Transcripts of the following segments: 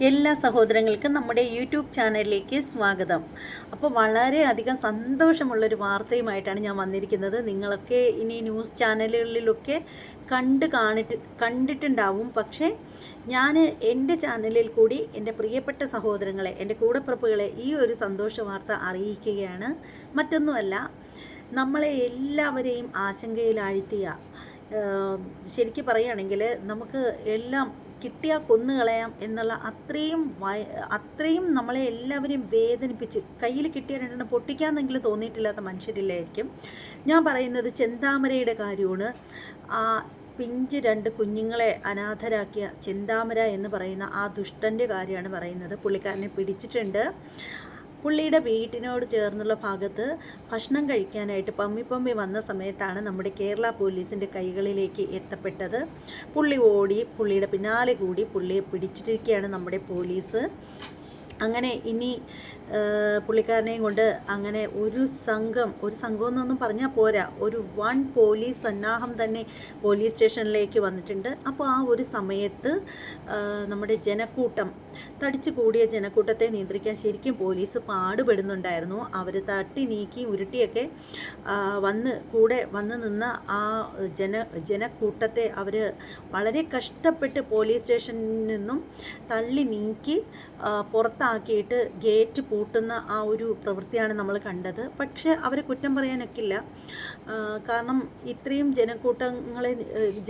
എല്ലാ സഹോദരങ്ങൾക്കും നമ്മുടെ യൂട്യൂബ് ചാനലിലേക്ക് സ്വാഗതം. അപ്പോൾ വളരെയധികം സന്തോഷമുള്ളൊരു വാർത്തയുമായിട്ടാണ് ഞാൻ വന്നിരിക്കുന്നത്. നിങ്ങളൊക്കെ ഇനി ന്യൂസ് ചാനലുകളിലൊക്കെ കണ്ടിട്ടുണ്ടാവും. പക്ഷേ ഞാൻ എൻ്റെ ചാനലിൽ കൂടി എൻ്റെ പ്രിയപ്പെട്ട സഹോദരങ്ങളെ, എൻ്റെ കൂടപ്പിറപ്പുകളെ ഈ ഒരു സന്തോഷ വാർത്ത അറിയിക്കുകയാണ്. മറ്റൊന്നുമല്ല, നമ്മളെ എല്ലാവരെയും ആശങ്കയിലാഴ്ത്തിയ, ശരിക്കും പറയുകയാണെങ്കിൽ നമുക്ക് എല്ലാം കിട്ടിയാൽ കൊന്നുകളയാം എന്നുള്ള അത്രയും നമ്മളെ എല്ലാവരെയും വേദനിപ്പിച്ച് കയ്യിൽ കിട്ടിയ രണ്ടെണ്ണം പൊട്ടിക്കാന്നെങ്കിലും തോന്നിയിട്ടില്ലാത്ത മനുഷ്യരില്ലായിരിക്കും. ഞാൻ പറയുന്നത് ചെന്താമരയുടെ കാര്യമാണ്. ആ പിഞ്ച് 2 കുഞ്ഞുങ്ങളെ അനാഥരാക്കിയ ചെന്താമര എന്ന് പറയുന്ന ആ ദുഷ്ടൻ്റെ കാര്യമാണ് പറയുന്നത്. പുള്ളിക്കാരനെ പിടിച്ചിട്ടുണ്ട്. പുള്ളിയുടെ വീട്ടിനോട് ചേർന്നുള്ള ഭാഗത്ത് ഭക്ഷണം കഴിക്കാനായിട്ട് പമ്മി വന്ന സമയത്താണ് നമ്മുടെ കേരള പോലീസിൻ്റെ കൈകളിലേക്ക് എത്തപ്പെട്ടത്. പുള്ളി ഓടി, പുള്ളിയുടെ പിന്നാലെ കൂടി പുള്ളിയെ പിടിച്ചിട്ടിരിക്കുകയാണ് നമ്മുടെ പോലീസ്. അങ്ങനെ ഇനി പുള്ളിക്കാരനെയും കൊണ്ട് അങ്ങനെ ഒരു സംഘം എന്നൊന്നും പറഞ്ഞാൽ പോരാ, ഒരു 1 പോലീസ് സന്നാഹം തന്നെ പോലീസ് സ്റ്റേഷനിലേക്ക് വന്നിട്ടുണ്ട്. അപ്പോൾ ആ ഒരു സമയത്ത് നമ്മുടെ തടിച്ചു കൂടിയ ജനക്കൂട്ടത്തെ നിയന്ത്രിക്കാൻ ശരിക്കും പോലീസ് പാടുപെടുന്നുണ്ടായിരുന്നു. അവർ തട്ടി നീക്കി ഉരുട്ടിയൊക്കെ വന്ന് നിന്ന ആ ജനക്കൂട്ടത്തെ അവർ വളരെ കഷ്ടപ്പെട്ട് പോലീസ് സ്റ്റേഷനിൽ നിന്നും തള്ളി നീക്കി പുറത്താക്കിയിട്ട് ഗേറ്റ് പൂട്ടുന്ന ആ ഒരു പ്രവൃത്തിയാണ് നമ്മൾ കണ്ടത്. പക്ഷേ അവരെ കുറ്റം പറയാനൊക്കില്ല. കാരണം ഇത്രയും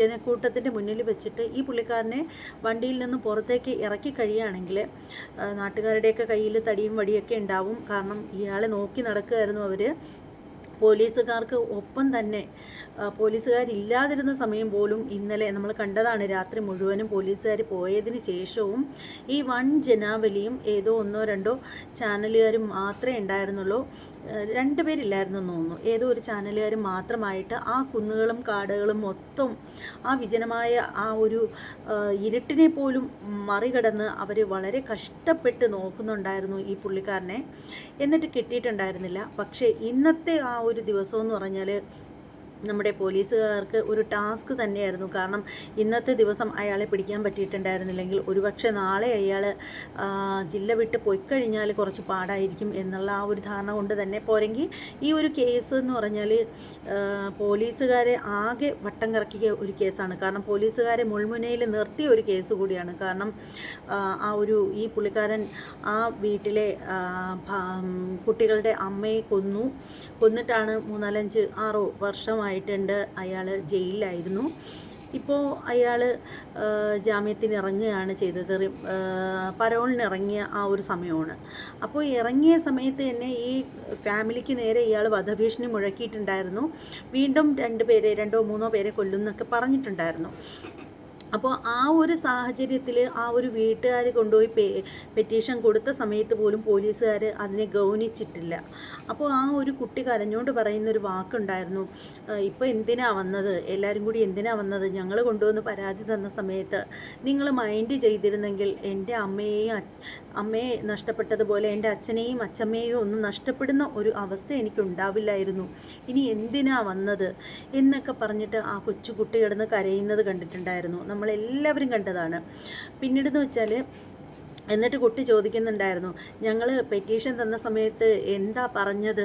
ജനക്കൂട്ടത്തിൻ്റെ മുന്നിൽ വെച്ചിട്ട് ഈ പുള്ളിക്കാരനെ വണ്ടിയിൽ നിന്ന് പുറത്തേക്ക് ഇറക്കി കഴിയുകയാണെങ്കിൽ നാട്ടുകാരുടെയൊക്കെ കയ്യിൽ തടിയും വടിയൊക്കെ ഉണ്ടാവും. കാരണം ഇയാളെ നോക്കി നടക്കുകയായിരുന്നു അവർ. പോലീസുകാർക്ക് ഒപ്പം തന്നെ പോലീസുകാരില്ലാതിരുന്ന സമയം പോലും ഇന്നലെ നമ്മൾ കണ്ടതാണ്. രാത്രി മുഴുവനും പോലീസുകാർ പോയതിന് ശേഷവും ഈ 1 ജനാവലിയും ഏതോ 1-2 ചാനലുകാരും മാത്രമേ ഉണ്ടായിരുന്നുള്ളൂ. 2 പേരില്ലായിരുന്നെന്ന് തോന്നുന്നു. ഏതോ ഒരു ചാനലുകാർ മാത്രമായിട്ട് ആ കുന്നുകളും കാടുകളും മൊത്തം ആ വിജനമായ ആ ഒരു ഇരുട്ടിനെ പോലും മറികടന്ന് അവർ വളരെ കഷ്ടപ്പെട്ട് നോക്കുന്നുണ്ടായിരുന്നു ഈ പുള്ളിക്കാരനെ. എന്നിട്ട് കിട്ടിയിട്ടുണ്ടായിരുന്നില്ല. പക്ഷേ ഇന്നത്തെ ആ ഒരു ദിവസം എന്ന് പറഞ്ഞാൽ നമ്മുടെ പോലീസുകാർക്ക് ഒരു ടാസ്ക് തന്നെയായിരുന്നു. കാരണം ഇന്നത്തെ ദിവസം അയാളെ പിടിക്കാൻ പറ്റിയിട്ടുണ്ടായിരുന്നില്ലെങ്കിൽ ഒരുപക്ഷെ നാളെ അയാൾ ജില്ല വിട്ട് പോയിക്കഴിഞ്ഞാൽ കുറച്ച് പാടായിരിക്കും എന്നുള്ള ആ ഒരു ധാരണ കൊണ്ട് തന്നെ പോരെങ്കിൽ ഈ ഒരു കേസ് എന്ന് പറഞ്ഞാൽ പോലീസുകാരെ ആകെ വട്ടം കറക്കിയ ഒരു കേസാണ്. കാരണം പോലീസുകാരെ മുൾമുനയിൽ നിർത്തിയ ഒരു കേസ് കൂടിയാണ്. കാരണം ഈ പുള്ളിക്കാരൻ ആ വീട്ടിലെ കുട്ടികളുടെ അമ്മയെ കൊന്നിട്ടാണ് 3-5-6 വർഷമായിട്ടുണ്ട് അയാൾ ജയിലിലായിരുന്നു. ഇപ്പോൾ അയാൾ ജാമ്യത്തിന് ഇറങ്ങുകയാണ് ചെയ്തത്. പരോളിന് ഇറങ്ങിയ ആ ഒരു സമയമാണ്. അപ്പോൾ ഇറങ്ങിയ സമയത്ത് തന്നെ ഈ ഫാമിലിക്ക് നേരെ ഇയാൾ വധഭീഷണി മുഴക്കിയിട്ടുണ്ടായിരുന്നു. വീണ്ടും 2-3 പേരെ കൊല്ലുമെന്നൊക്കെ പറഞ്ഞിട്ടുണ്ടായിരുന്നു. അപ്പോൾ ആ ഒരു സാഹചര്യത്തിൽ ആ ഒരു വീട്ടുകാർ കൊണ്ടുപോയി പെറ്റീഷൻ കൊടുത്ത സമയത്ത് പോലും പോലീസുകാർ അതിനെ ഗൗനിച്ചിട്ടില്ല. അപ്പോൾ ആ ഒരു കുട്ടി കരഞ്ഞുകൊണ്ട് പറയുന്നൊരു വാക്കുണ്ടായിരുന്നു, ഇപ്പോൾ എന്തിനാ വന്നത്, എല്ലാവരും കൂടി എന്തിനാ വന്നത്, ഞങ്ങൾ കൊണ്ടുവന്ന് പരാതി തന്ന സമയത്ത് നിങ്ങൾ മൈൻഡ് ചെയ്തിരുന്നെങ്കിൽ എൻ്റെ അമ്മയെ നഷ്ടപ്പെട്ടതുപോലെ എൻ്റെ അച്ഛനെയും അച്ഛമ്മയെയും ഒന്നും നഷ്ടപ്പെടുന്ന ഒരു അവസ്ഥ എനിക്കുണ്ടാവില്ലായിരുന്നു, ഇനി എന്തിനാ വന്നത് എന്നൊക്കെ പറഞ്ഞിട്ട് ആ കൊച്ചുകുട്ടി കിടന്ന് കരയുന്നത് കണ്ടിട്ടുണ്ടായിരുന്നു. നമ്മളെല്ലാവരും കണ്ടതാണ്. പിന്നീടെന്ന് വെച്ചാൽ എന്നിട്ട് കുട്ടി ചോദിക്കുന്നുണ്ടായിരുന്നു, ഞങ്ങൾ പെറ്റീഷൻ തന്ന സമയത്ത് എന്താ പറഞ്ഞത്,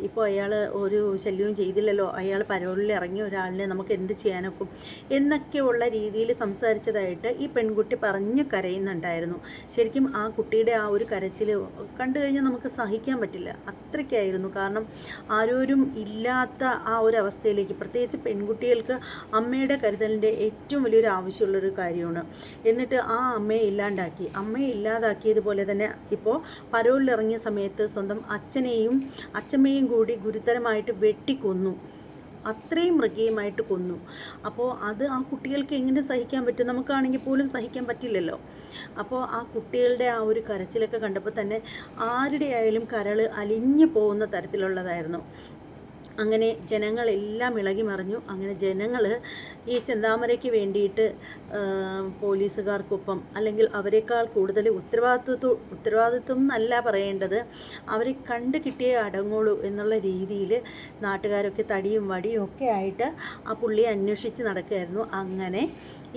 ഇപ്പോൾ അയാൾ ഒരു ശല്യവും ചെയ്തില്ലല്ലോ, അയാൾ പരോളിൽ ഇറങ്ങിയ ഒരാളിനെ നമുക്ക് എന്ത് ചെയ്യാനൊക്കും എന്നൊക്കെയുള്ള രീതിയിൽ സംസാരിച്ചതായിട്ട് ഈ പെൺകുട്ടി പറഞ്ഞു കരയുന്നുണ്ടായിരുന്നു. ശരിക്കും ആ കുട്ടിയുടെ ആ ഒരു കരച്ചിൽ കണ്ടു കഴിഞ്ഞാൽ നമുക്ക് സഹിക്കാൻ പറ്റില്ല, അത്രയ്ക്കായിരുന്നു. കാരണം ആരോരും ഇല്ലാത്ത ആ ഒരു അവസ്ഥയിലേക്ക്, പ്രത്യേകിച്ച് പെൺകുട്ടികൾക്ക് അമ്മയുടെ കരുതലിൻ്റെ ഏറ്റവും വലിയൊരു ആവശ്യമുള്ളൊരു കാര്യമാണ്. എന്നിട്ട് ആ അമ്മയെ ഇല്ലാതാക്കിയതുപോലെ തന്നെ ഇപ്പോൾ പരോളിലിറങ്ങിയ സമയത്ത് സ്വന്തം അച്ഛനെയും അച്ഛമ്മയും കൂടി ഗുരുതരമായിട്ട് വെട്ടിക്കൊന്നു, അത്രയും മൃഗീയമായിട്ട് കൊന്നു. അപ്പോൾ അത് ആ കുട്ടികൾക്ക് എങ്ങനെ സഹിക്കാൻ പറ്റും? നമുക്കാണെങ്കിൽ പോലും സഹിക്കാൻ പറ്റില്ലല്ലോ. അപ്പോൾ ആ കുട്ടികളുടെ ആ ഒരു കരച്ചിലൊക്കെ കണ്ടപ്പോൾ തന്നെ ആരുടെ ആയാലും കരൾ അലിഞ്ഞു പോകുന്ന തരത്തിലുള്ളതായിരുന്നു. അങ്ങനെ ജനങ്ങളെല്ലാം ഇളകി മറിഞ്ഞു. അങ്ങനെ ജനങ്ങൾ ഈ ചെന്താമരയ്ക്ക് വേണ്ടിയിട്ട് പോലീസുകാർക്കൊപ്പം, അല്ലെങ്കിൽ അവരെക്കാൾ കൂടുതൽ ഉത്തരവാദിത്വം എന്നല്ല പറയേണ്ടത്, അവരെ കണ്ട് കിട്ടിയേ അടങ്ങുള്ളൂ എന്നുള്ള രീതിയിൽ നാട്ടുകാരൊക്കെ തടിയും വടിയും ഒക്കെ ആയിട്ട് ആ പുള്ളിയെ അന്വേഷിച്ച് നടക്കുകയായിരുന്നു. അങ്ങനെ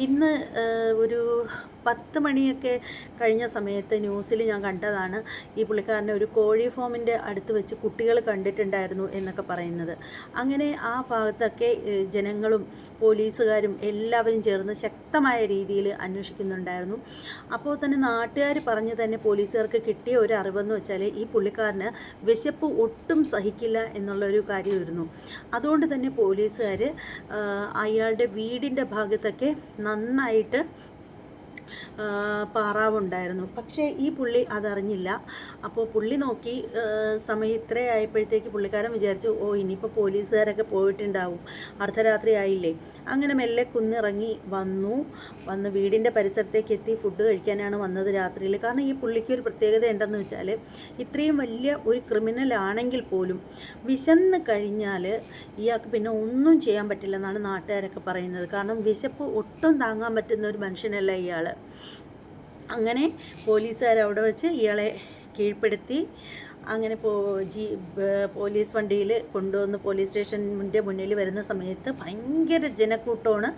ഇന്ന് ഒരു 10 മണിയൊക്കെ കഴിഞ്ഞ സമയത്ത് ന്യൂസിൽ ഞാൻ കണ്ടതാണ് ഈ പുള്ളിക്കാരനെ ഒരു കോഴി ഫോമിൻ്റെ അടുത്ത് വെച്ച് കുട്ടികൾ കണ്ടിട്ടുണ്ടായിരുന്നു എന്നൊക്കെ പറയുന്നത്. അങ്ങനെ ആ ഭാഗത്തൊക്കെ ജനങ്ങളും പോലീസുകാരും എല്ലാവരും ചേർന്ന് ശക്തമായ രീതിയിൽ അന്വേഷിക്കുന്നുണ്ടായിരുന്നു. അപ്പോൾ തന്നെ നാട്ടുകാർ പറഞ്ഞ് തന്നെ പോലീസുകാർക്ക് കിട്ടിയ ഒരു അറിവെന്ന് വെച്ചാൽ ഈ പുള്ളിക്കാരന് വിശപ്പ് ഒട്ടും സഹിക്കില്ല എന്നുള്ളൊരു കാര്യമായിരുന്നു. അതുകൊണ്ട് തന്നെ പോലീസുകാർ അയാളുടെ വീടിൻ്റെ ഭാഗത്തൊക്കെ നന്നായിട്ട് പാറാവുണ്ടായിരുന്നു. പക്ഷേ ഈ പുള്ളി അതറിഞ്ഞില്ല. അപ്പോൾ പുള്ളി നോക്കി, സമയം ഇത്രയായപ്പോഴത്തേക്ക് പുള്ളിക്കാരൻ വിചാരിച്ചു, ഓ ഇനിയിപ്പോൾ പോലീസുകാരൊക്കെ പോയിട്ടുണ്ടാവും, അർദ്ധരാത്രി ആയില്ലേ. അങ്ങനെ മെല്ലെ കുന്നിറങ്ങി വന്ന് വീടിൻ്റെ പരിസരത്തേക്ക് എത്തി. ഫുഡ് കഴിക്കാനാണ് വന്നത് രാത്രിയിൽ. കാരണം ഈ പുള്ളിക്ക് ഒരു പ്രത്യേകത ഉണ്ടെന്ന് വെച്ചാൽ, ഇത്രയും വലിയ ഒരു ക്രിമിനൽ ആണെങ്കിൽ പോലും വിശന്ന് കഴിഞ്ഞാൽ ഇയാൾക്ക് പിന്നെ ഒന്നും ചെയ്യാൻ പറ്റില്ലെന്നാണ് നാട്ടുകാരൊക്കെ പറയുന്നത്. കാരണം വിശപ്പ് ഒട്ടും താങ്ങാൻ പറ്റുന്ന ഒരു മനുഷ്യനല്ല ഇയാൾ. അങ്ങനെ പോലീസുകാർ അവിടെ വെച്ച് ഇയാളെ കീഴ്പ്പെടുത്തി. അങ്ങനെ പോലീസ് വണ്ടിയിൽ കൊണ്ടുവന്ന് പോലീസ് സ്റ്റേഷൻ്റെ മുന്നിൽ വരുന്ന സമയത്ത് ഭയങ്കര ജനക്കൂട്ടമാണ്.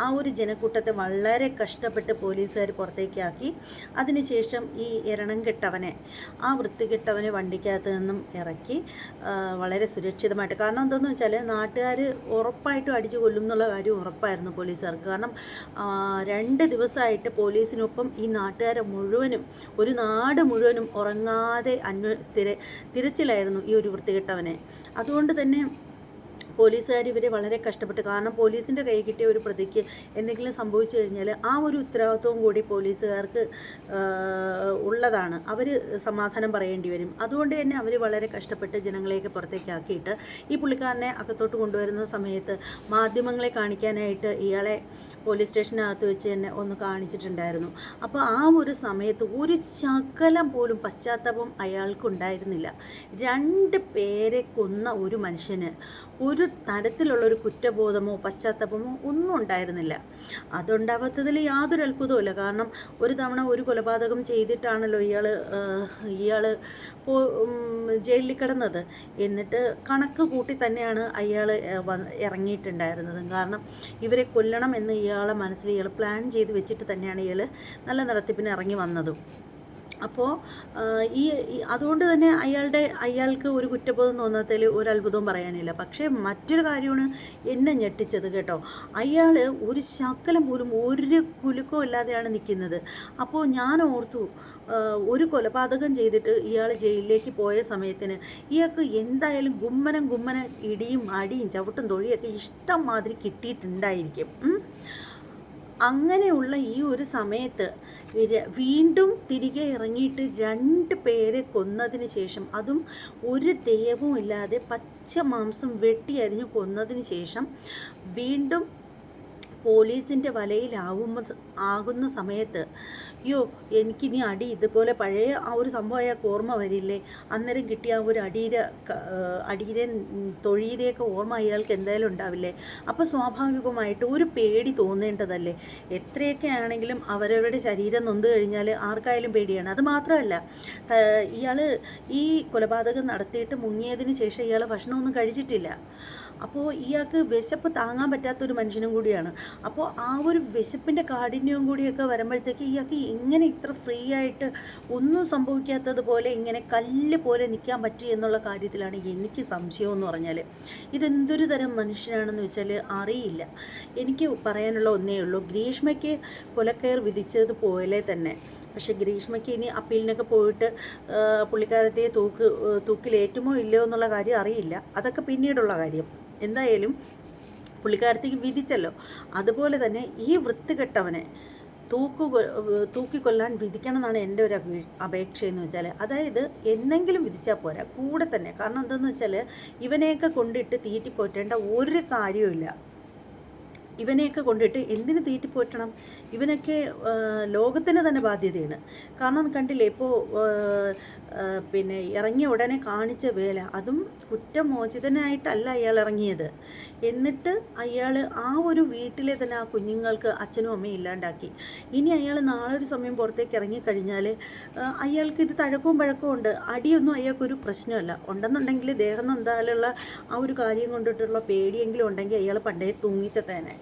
ആ ഒരു ജനക്കൂട്ടത്തെ വളരെ കഷ്ടപ്പെട്ട് പോലീസുകാർ പുറത്തേക്കാക്കി. അതിനുശേഷം ഈ എരണം കെട്ടവനെ, ആ വൃത്തികെട്ടവനെ വണ്ടിക്കകത്ത് നിന്നും ഇറക്കി വളരെ സുരക്ഷിതമായിട്ട്. കാരണം എന്താണെന്ന് വെച്ചാൽ നാട്ടുകാർ ഉറപ്പായിട്ടും അടിച്ചു കൊല്ലും എന്നുള്ള കാര്യം ഉറപ്പായിരുന്നു പോലീസുകാർക്ക്. കാരണം 2 ദിവസമായിട്ട് പോലീസിനൊപ്പം ഈ നാട്ടുകാരെ മുഴുവനും, ഒരു നാട് മുഴുവനും ഉറങ്ങാതെ തിരച്ചിലായിരുന്നു ഈ ഒരു വൃത്തികെട്ടവനെ. അതുകൊണ്ട് തന്നെ പോലീസുകാർ ഇവരെ വളരെ കഷ്ടപ്പെട്ടു. കാരണം പോലീസിൻ്റെ കൈ കിട്ടിയ ഒരു പ്രതിക്ക് എന്തെങ്കിലും സംഭവിച്ചു കഴിഞ്ഞാൽ ആ ഒരു ഉത്തരവാദിത്വവും കൂടി പോലീസുകാർക്ക് ഉള്ളതാണ്. അവർ സമാധാനം പറയേണ്ടി വരും. അതുകൊണ്ട് തന്നെ അവർ വളരെ കഷ്ടപ്പെട്ട് ജനങ്ങളെയൊക്കെ പുറത്തേക്കാക്കിയിട്ട് ഈ പുള്ളിക്കാരനെ അകത്തോട്ട് കൊണ്ടുവരുന്ന സമയത്ത് മാധ്യമങ്ങളെ കാണിക്കാനായിട്ട് ഇയാളെ പോലീസ് സ്റ്റേഷനകത്ത് വെച്ച് തന്നെ ഒന്ന് കാണിച്ചിട്ടുണ്ടായിരുന്നു. അപ്പോൾ ആ ഒരു സമയത്ത് ഒരു ശകലം പോലും പശ്ചാത്താപം അയാൾക്കുണ്ടായിരുന്നില്ല. 2 പേരെ കൊന്ന ഒരു മനുഷ്യന് ഒരു തരത്തിലുള്ളൊരു കുറ്റബോധമോ പശ്ചാത്താപമോ ഒന്നും ഉണ്ടായിരുന്നില്ല. അതുണ്ടാവാത്തതിൽ യാതൊരു അത്ഭുതവുമില്ല. കാരണം ഒരു തവണ ഒരു കൊലപാതകം ചെയ്തിട്ടാണല്ലോ ഇയാൾ ജയിലിൽ കിടന്നത്. എന്നിട്ട് കണക്ക് കൂട്ടി തന്നെയാണ് അയാൾ ഇറങ്ങിയിട്ടുണ്ടായിരുന്നത്. കാരണം ഇവരെ കൊല്ലണം എന്ന് ഇയാളെ മനസ്സിൽ ഇയാൾ പ്ലാൻ ചെയ്ത് വെച്ചിട്ട് തന്നെയാണ് ഇയാൾ നല്ല നടത്തിപ്പിന് ഇറങ്ങി വന്നതും. അപ്പോൾ അതുകൊണ്ട് തന്നെ അയാൾക്ക് ഒരു കുറ്റബോധം തോന്നാത്തതിൽ ഒരു അത്ഭുതവും പറയാനില്ല. പക്ഷേ മറ്റൊരു കാര്യമാണ് എന്നെ ഞെട്ടിച്ചത് കേട്ടോ. അയാൾ ഒരു ശകലം പോലും ഒരു കുലുക്കവും ഇല്ലാതെയാണ് നിൽക്കുന്നത്. അപ്പോൾ ഞാൻ ഓർത്തു, ഒരു കൊലപാതകം ചെയ്തിട്ട് ഇയാൾ ജയിലിലേക്ക് പോയ സമയത്തിന് ഇയാൾക്ക് എന്തായാലും ഗുമ്മനം ഇടിയും അടിയും ചവിട്ടും തൊഴിയൊക്കെ ഇഷ്ടം മാതിരി കിട്ടിയിട്ടുണ്ടായിരിക്കും. അങ്ങനെയുള്ള ഈ ഒരു സമയത്ത് വീണ്ടും തിരികെ ഇറങ്ങിയിട്ട് 2 പേരെ കൊന്നതിന് ശേഷം, അതും ഒരു ദയവും ഇല്ലാതെ പച്ച മാംസം വെട്ടിയരിഞ്ഞ് കൊന്നതിന് ശേഷം വീണ്ടും പോലീസിൻ്റെ വലയിലാകുന്ന സമയത്ത്, അയ്യോ എനിക്കിനി അടി ഇതുപോലെ പഴയ ആ ഒരു സംഭവം അയാൾക്ക് ഓർമ്മ വരില്ലേ? അന്നേരം കിട്ടിയ ആ ഒരു അടിയുടെ തൊഴിയുടെയൊക്കെ ഓർമ്മ അയാൾക്ക് എന്തായാലും ഉണ്ടാവില്ലേ? അപ്പോൾ സ്വാഭാവികമായിട്ട് ഒരു പേടി തോന്നേണ്ടതല്ലേ? എത്രയൊക്കെ ആണെങ്കിലും അവരവരുടെ ശരീരം നൊന്ത് കഴിഞ്ഞാൽ ആർക്കായാലും പേടിയാണ്. അത് മാത്രമല്ല, ഇയാൾ ഈ കൊലപാതകം നടത്തിയിട്ട് മുങ്ങിയതിന് ശേഷം ഇയാൾ ഭക്ഷണമൊന്നും കഴിച്ചിട്ടില്ല. അപ്പോൾ ഇയാൾക്ക് വിശപ്പ് താങ്ങാൻ പറ്റാത്തൊരു മനുഷ്യനും കൂടിയാണ്. അപ്പോൾ ആ ഒരു വിശപ്പിൻ്റെ കാഠിന്യവും കൂടിയൊക്കെ വരുമ്പോഴത്തേക്ക് ഇയാൾക്ക് എങ്ങനെ ഇത്ര ഫ്രീ ആയിട്ട് ഒന്നും സംഭവിക്കാത്തതുപോലെ ഇങ്ങനെ കല്ല് പോലെ നിൽക്കാൻ പറ്റി എന്നുള്ള കാര്യത്തിലാണ് എനിക്ക് സംശയം എന്ന് പറഞ്ഞാൽ. ഇതെന്തൊരു തരം മനുഷ്യനാണെന്ന് വെച്ചാൽ അറിയില്ല. എനിക്ക് പറയാനുള്ള ഒന്നേ ഉള്ളൂ, ഗ്രീഷ്മയ്ക്ക് കൊലക്കയർ വിധിച്ചതുപോലെ തന്നെ. പക്ഷേ ഗ്രീഷ്മയ്ക്ക് ഇനി അപ്പീലിനൊക്കെ പോയിട്ട് പുള്ളിക്കാരത്തെ തൂക്കിലേറ്റുമോ ഇല്ലയോ എന്നുള്ള കാര്യം അറിയില്ല. അതൊക്കെ പിന്നീടുള്ള കാര്യം. എന്തായാലും പുള്ളിക്കാരത്തേക്ക് വിധിച്ചല്ലോ. അതുപോലെ തന്നെ ഈ വൃത്തികെട്ടവനെ തൂക്കിക്കൊല്ലാൻ വിധിക്കണം എന്നാണ് എൻ്റെ ഒരു അപേക്ഷയെന്ന് വെച്ചാൽ. അതായത് എന്തെങ്കിലും വിധിച്ചാൽ പോരാ, കൂടെ തന്നെ. കാരണം എന്താണെന്ന് വെച്ചാൽ ഇവനെയൊക്കെ കൊണ്ടിട്ട് തീറ്റിപ്പോറ്റേണ്ട ഒരു കാര്യവുമില്ല. ഇവനെയൊക്കെ കൊണ്ടിട്ട് എന്തിന് തീറ്റിപ്പോറ്റണം? ഇവനൊക്കെ ലോകത്തിന് തന്നെ ബാധ്യതയാണ്. കാരണം കണ്ടില്ലേ ഇപ്പോൾ പിന്നെ ഇറങ്ങിയ ഉടനെ കാണിച്ച വേല, അതും കുറ്റമോചിതനായിട്ടല്ല അയാൾ ഇറങ്ങിയത്. എന്നിട്ട് അയാൾ ആ ഒരു വീട്ടിലെ തന്നെ ആ കുഞ്ഞുങ്ങൾക്ക് അച്ഛനും അമ്മയും ഇല്ലാണ്ടാക്കി. ഇനി അയാൾ നാളെ ഒരു സമയം പുറത്തേക്ക് ഇറങ്ങിക്കഴിഞ്ഞാൽ അയാൾക്ക് ഇത് തഴക്കവും പഴക്കവും ഉണ്ട്. അടിയൊന്നും അയാൾക്കൊരു പ്രശ്നമല്ല. ഉണ്ടെന്നുണ്ടെങ്കിൽ ദേഹം നൊന്താലുള്ള ആ ഒരു കാര്യം കൊണ്ടിട്ടുള്ള പേടിയെങ്കിലും ഉണ്ടെങ്കിൽ അയാൾ പണ്ടേ തൂങ്ങിച്ചത്തേനെ.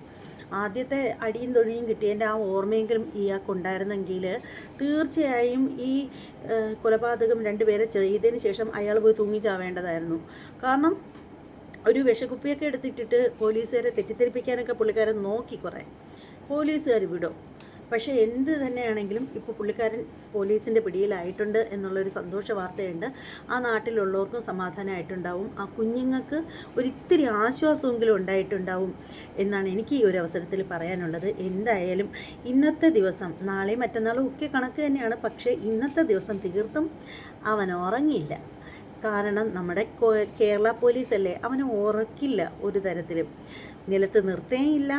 ആദ്യത്തെ അടിയും തൊഴിയും കിട്ടിയതിൻ്റെ ആ ഓർമ്മയെങ്കിലും ഇയാൾക്കുണ്ടായിരുന്നെങ്കിൽ തീർച്ചയായും ഈ കൊലപാതകം 2 പേരെ ചെയ്തതിന് ശേഷം അയാൾ പോയി തൂങ്ങിച്ചാവേണ്ടതായിരുന്നു. കാരണം ഒരു വിഷക്കുപ്പിയൊക്കെ എടുത്തിട്ടിട്ട് പോലീസുകാരെ തെറ്റിദ്ധരിപ്പിക്കാനൊക്കെ പുള്ളിക്കാരൻ നോക്കി കുറേ. പോലീസുകാർ വിടും. പക്ഷേ എന്ത് തന്നെയാണെങ്കിലും ഇപ്പോൾ പുള്ളിക്കാരൻ പോലീസിൻ്റെ പിടിയിലായിട്ടുണ്ട് എന്നുള്ളൊരു സന്തോഷ വാർത്തയുണ്ട്. ആ നാട്ടിലുള്ളവർക്കും സമാധാനമായിട്ടുണ്ടാവും. ആ കുഞ്ഞുങ്ങൾക്ക് ഒരിത്തിരി ആശ്വാസമെങ്കിലും ഉണ്ടായിട്ടുണ്ടാവും എന്നാണ് എനിക്ക് ഈ ഒരു അവസരത്തിൽ പറയാനുള്ളത്. എന്തായാലും ഇന്നത്തെ ദിവസം, നാളെയും മറ്റന്നാളും ഒക്കെ കണക്ക് തന്നെയാണ്. പക്ഷേ ഇന്നത്തെ ദിവസം തീർത്തും അവൻ ഉറങ്ങിയില്ല. കാരണം നമ്മുടെ കേരള പോലീസല്ലേ, അവന് ഉറക്കില്ല ഒരു തരത്തിലും. നിലത്ത് നിർത്തേയില്ല,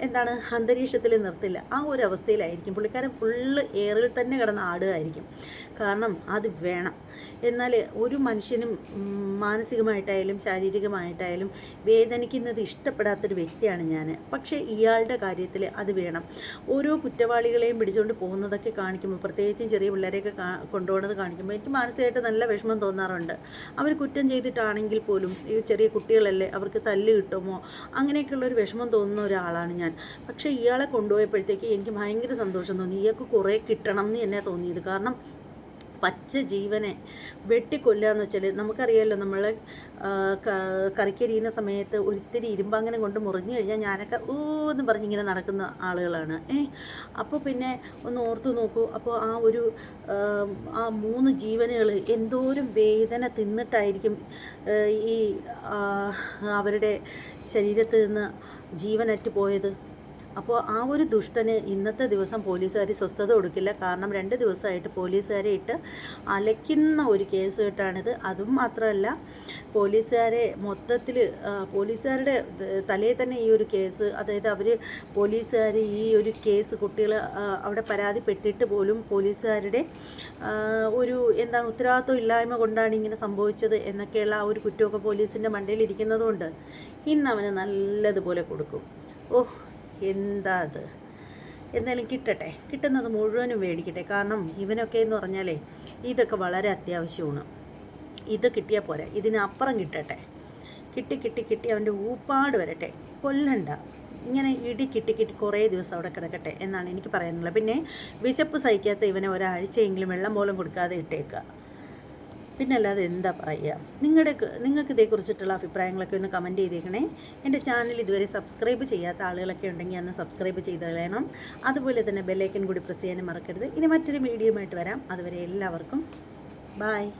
എന്താണ് അന്തരീക്ഷത്തിൽ നിർത്തില്ല. ആ ഒരു അവസ്ഥയിലായിരിക്കും പുള്ളിക്കാരൻ. ഫുള്ള് എയറിൽ തന്നെ കിടന്ന് ആടുകയായിരിക്കും. കാരണം അത് വേണം. എന്നാൽ ഒരു മനുഷ്യനും മാനസികമായിട്ടായാലും ശാരീരികമായിട്ടായാലും വേദനിക്കുന്നത് ഇഷ്ടപ്പെടാത്തൊരു വ്യക്തിയാണ് ഞാൻ. പക്ഷേ ഇയാളുടെ കാര്യത്തിൽ അത് വേണം. ഓരോ കുറ്റവാളികളെയും പിടിച്ചുകൊണ്ട് പോകുന്നതൊക്കെ കാണിക്കുമ്പോൾ, പ്രത്യേകിച്ചും ചെറിയ പിള്ളേരെയൊക്കെ കൊണ്ടുപോകുന്നത് കാണിക്കുമ്പോൾ എനിക്ക് മാനസികമായിട്ട് നല്ല വിഷമം തോന്നാറുണ്ട്. അവർ കുറ്റം ചെയ്തിട്ടാണെങ്കിൽ പോലും ഈ ചെറിയ കുട്ടികളല്ലേ, അവർക്ക് തല്ല് കിട്ടുമോ, അങ്ങനെയൊക്കെയുള്ളൊരു വിഷമം തോന്നുന്ന ഒരാളാണ് ഞാൻ. പക്ഷേ ഇയാളെ കൊണ്ടുപോയപ്പോഴത്തേക്ക് എനിക്ക് ഭയങ്കര സന്തോഷം തോന്നി. ഇയാൾക്ക് കുറേ കിട്ടണം എന്ന് തന്നെ തോന്നിയത്. കാരണം പച്ച ജീവനെ വെട്ടിക്കൊല്ലുകയെന്ന് വെച്ചാൽ നമുക്കറിയാമല്ലോ, നമ്മൾ കറിക്കരിയുന്ന സമയത്ത് ഒരിത്തിരി ഇരുമ്പങ്ങനെ കൊണ്ട് മുറിഞ്ഞു കഴിഞ്ഞാൽ ഞാനൊക്കെ എന്ന് പറഞ്ഞിങ്ങനെ നടക്കുന്ന ആളുകളാണ്. അപ്പോൾ പിന്നെ ഒന്ന് ഓർത്തു നോക്കൂ. അപ്പോൾ ആ 3 ജീവനുകൾ എന്തോരം വേദന തിന്നിട്ടായിരിക്കും ഈ അവരുടെ ശരീരത്തിൽ നിന്ന് ജീവനറ്റ് പോയത്. അപ്പോൾ ആ ഒരു ദുഷ്ടന് ഇന്നത്തെ ദിവസം പോലീസുകാർ സ്വസ്ഥത കൊടുക്കില്ല. കാരണം 2 ദിവസമായിട്ട് പോലീസുകാരെ ഇട്ട് അലയ്ക്കുന്ന ഒരു കേസ് കേട്ടാണിത്. അതും മാത്രമല്ല, പോലീസുകാരെ മൊത്തത്തിൽ പോലീസുകാരുടെ തലയിൽ തന്നെ ഈ ഒരു കേസ്, അതായത് പോലീസുകാർ ഈ ഒരു കേസ് കുട്ടികൾ അവിടെ പരാതിപ്പെട്ടിട്ട് പോലും പോലീസുകാരുടെ ഒരു ഉത്തരവാദിത്വം ഇല്ലായ്മ കൊണ്ടാണ് ഇങ്ങനെ സംഭവിച്ചത് എന്നൊക്കെയുള്ള ആ ഒരു കുറ്റമൊക്കെ പോലീസിൻ്റെ മണ്ടയിൽ ഇരിക്കുന്നതുകൊണ്ട് ഇന്ന് അവന് നല്ലതുപോലെ കൊടുക്കും. എന്താ അത്? എന്തായാലും കിട്ടട്ടെ, കിട്ടുന്നത് മുഴുവനും മേടിക്കട്ടെ. കാരണം ഇവനൊക്കെ എന്ന് പറഞ്ഞാലേ ഇതൊക്കെ വളരെ അത്യാവശ്യമാണ്. ഇത് കിട്ടിയാൽ പോരാ, ഇതിനപ്പുറം കിട്ടട്ടെ. കിട്ടി അവൻ്റെ ഊപ്പാട് വരട്ടെ. കൊല്ലണ്ട, ഇങ്ങനെ ഇടി കിട്ടി കുറേ ദിവസം അവിടെ കിടക്കട്ടെ എന്നാണ് എനിക്ക് പറയാനുള്ളത്. പിന്നെ വിശപ്പ് സഹിക്കാത്ത ഇവനെ ഒരാഴ്ചയെങ്കിലും വെള്ളം പോലും കൊടുക്കാതെ ഇട്ടേക്കുക. പിന്നെ അല്ലാതെ എന്താ പറയുക? നിങ്ങൾക്ക് ഇതേക്കുറിച്ചിട്ടുള്ള അഭിപ്രായങ്ങളൊക്കെ ഒന്ന് കമൻറ്റ് ചെയ്തേക്കണേ. എൻ്റെ ചാനൽ ഇതുവരെ സബ്സ്ക്രൈബ് ചെയ്യാത്ത ആളുകളൊക്കെ ഉണ്ടെങ്കിൽ അന്ന് സബ്സ്ക്രൈബ് ചെയ്ത് കളയണം. അതുപോലെ തന്നെ ബെല്ലൈക്കൻ കൂടി പ്രസ് ചെയ്യാനും മറക്കരുത്. ഇനി മറ്റൊരു വീഡിയോയുമായിട്ട് വരാം. അതുവരെ എല്ലാവർക്കും ബായ്.